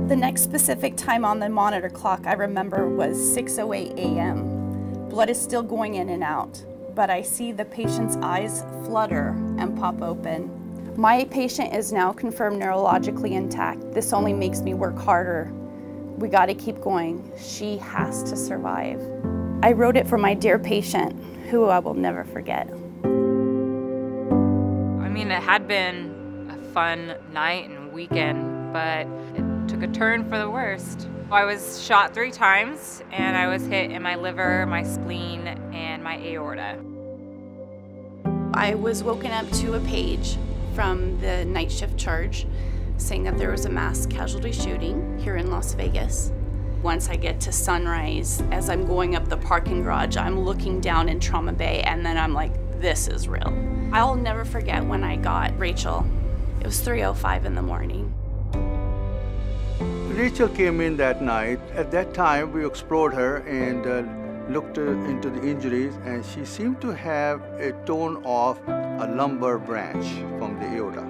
The next specific time on the monitor clock I remember was 6:08 a.m. Blood is still going in and out, but I see the patient's eyes flutter and pop open. My patient is now confirmed neurologically intact. This only makes me work harder. We gotta keep going. She has to survive. I wrote it for my dear patient, who I will never forget. I mean, it had been a fun night and weekend, but it took a turn for the worst. I was shot 3 times, and I was hit in my liver, my spleen, and my aorta. I was woken up to a page from the night shift charge saying that there was a mass casualty shooting here in Las Vegas. Once I get to Sunrise, as I'm going up the parking garage, I'm looking down in Trauma Bay, and then I'm like, this is real. I'll never forget when I got Rachel. It was 3:05 in the morning. Rachel came in that night. At that time, we explored her and looked into the injuries, and she seemed to have a torn off a lumbar branch from the aorta.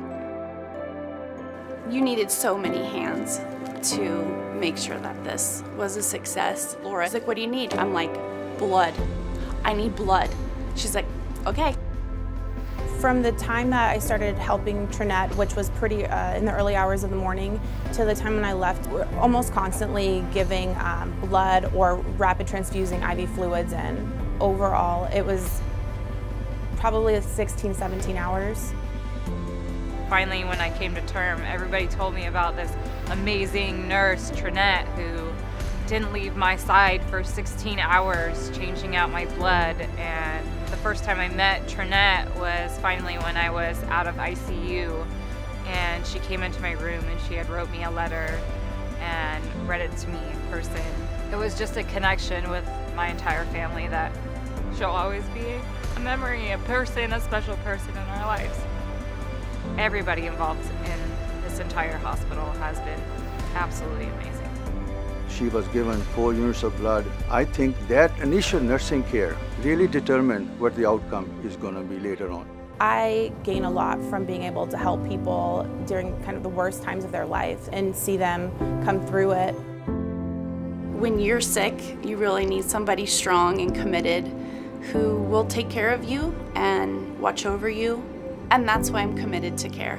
You needed so many hands to make sure that this was a success. Laura's like, what do you need? I'm like, blood. I need blood. She's like, okay. From the time that I started helping Trinette, which was pretty in the early hours of the morning, to the time when I left, we're almost constantly giving blood or rapid transfusing IV fluids in. Overall, it was probably 16, 17 hours. Finally, when I came to term, everybody told me about this amazing nurse, Trinette, who didn't leave my side for 16 hours changing out my blood. And the first time I met Trinette was finally when I was out of ICU, and she came into my room and she had wrote me a letter and read it to me in person. It was just a connection with my entire family that she'll always be a memory, a person, a special person in our lives. Everybody involved in this entire hospital has been absolutely amazing. She was given 4 units of blood. I think that initial nursing care really determined what the outcome is going to be later on. I gain a lot from being able to help people during kind of the worst times of their life and see them come through it. When you're sick, you really need somebody strong and committed who will take care of you and watch over you, and that's why I'm committed to care.